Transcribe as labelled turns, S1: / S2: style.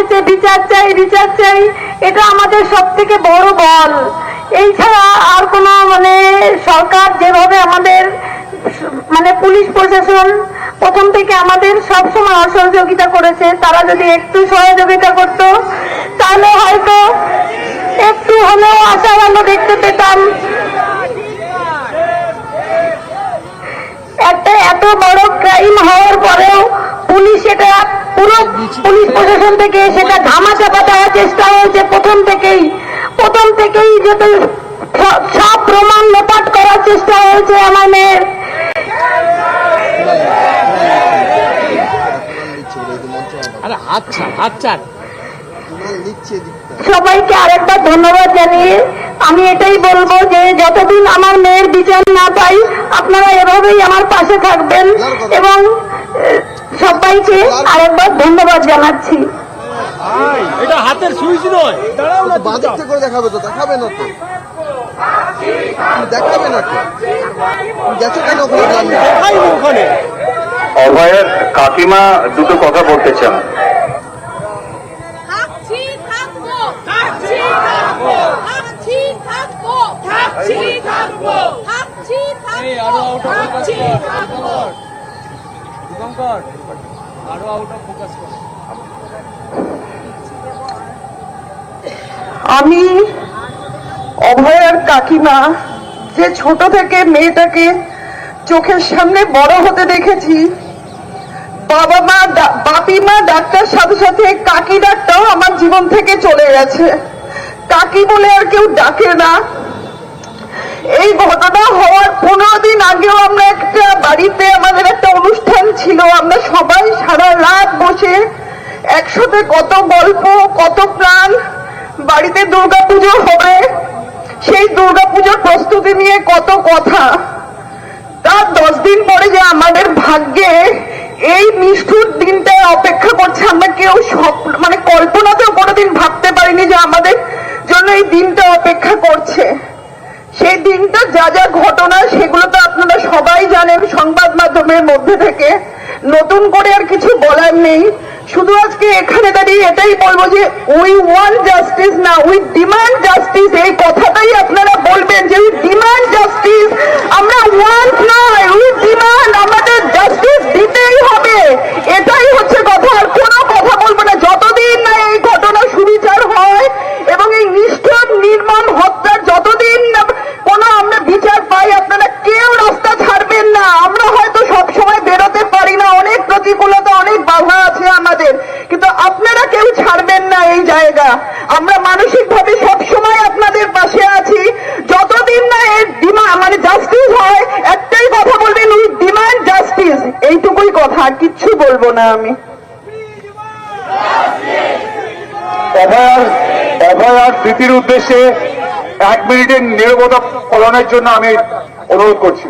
S1: হয়েছে, বিচার চাই বিচার চাই, এটা আমাদের সব থেকে বড় বল। এই ছাড়া আর কোনো সরকার যেভাবে আমাদের পুলিশ প্রশাসন প্রথম থেকে আমাদের সবসময় অসহযোগিতা করেছে, তারা যদি একটু সহযোগিতা করত তাহলে হয়তো একটু হলেও আশার আলো দেখতে পেতাম। একটা এত বড় ক্রাইম হওয়ার পরেও পুলিশ পুরো পুলিশ প্রশাসন থেকে সেটা ধামাচাপা দেওয়ার চেষ্টা হয়েছে প্রথম থেকেই যত সব প্রমাণ লোপাট করার চেষ্টা হয়েছে আমার মেয়ের। সবাইকে আরেকবার ধন্যবাদ জানিয়ে আমি এটাই বলবো যে যতদিন আমার মেয়ের বিচার না পাই আপনারা এভাবেই আমার পাশে থাকবেন, এবং সবাইকে আরেকবার ধন্যবাদ জানাচ্ছি।
S2: এটা হাতের সুইচ নয়,
S3: বাদিক থেকে দেখাবে তো, দেখাবে না তো, দেখাবে না তো, গেছো কেন ওখানে?
S4: অভয়ের কাকিমা দুটো কথা বলতে চান।
S5: আমি অভয়ের কাকিমা, যে ছোট থেকে মেয়েটাকে চোখের সামনে বড় হতে দেখেছি, বাবা মা বাপি মা ডাক্তার সাথে সাথে কাকি ডাকটাও আমার জীবন থেকে চলে গেছে। কাকি বলে আর কেউ ডাকে না। এই ঘটনা হওয়ার 15 দিন আগেও আমরা একটা বাড়িতে আমাদের একটা অনুষ্ঠান ছিল, আমরা সবাই সারা রাত বসে একসাথে কত গল্প কত প্রাণ। বাড়িতে দুর্গাপুজো হবে, সেই দুর্গাপুজোর প্রস্তুতি নিয়ে কত কথা। তার 10 দিন পরে যে আমাদের ভাগ্যে এই নিষ্ঠুর দিনটা অপেক্ষা করছে, আমরা কেউ কল্পনাতেও কোনোদিন ভাবতে পারিনি যে আমাদের জন্য এই দিনটা অপেক্ষা করছে। সেই দিনটা যা যা ঘটনা সেগুলো তো আপনারা সবাই জানেন সংবাদ মাধ্যমের মধ্যে থেকে, নতুন করে আর কিছু বলার নেই। শুধু আজকে এখানে দাঁড়িয়ে এটাই বলবো যে উই ওয়ান্ট জাস্টিস, না উই ডিমান্ড জাস্টিস। এই কথাটাই আপনারা বলবেন যে উই ডিমান্ড জাস্টিস। আমরা ওয়ান্ট নয়, উই ডিমান্ড। আমাদের জাস্টিস দিতেই হবে, এটাই হচ্ছে কথা। আর কোনো কথা বলবো না যতদিন না এই ঘটনা সুবিচার হয় এবং এই নিষ্ঠুর নির্মম হত্যার যতদিন না কোনো আমরা বিচার পাই, আপনারা কেউ রাস্তা ছাড়বেন না। আমরা হয়তো সবসময় বেরোতে পারি না, অনেক প্রতিকূলতা অনেক বাধা আছে আমাদের, কিন্তু আপনারা কেউ ছাড়বেন না এই জায়গা। আমরা মানসিকভাবে সবসময় আপনাদের পাশে আছি। যতদিন না এর জাস্টিস হয়, একটাই কথা বলবেন, উই ডিমান্ড জাস্টিস। এইটুকুই কথা, কিচ্ছু বলবো না আমি।
S4: অভয়ার স্মৃতির উদ্দেশ্যে 1 মিনিটের নীরবতা পালনের জন্য আমি অনুরোধ করছি।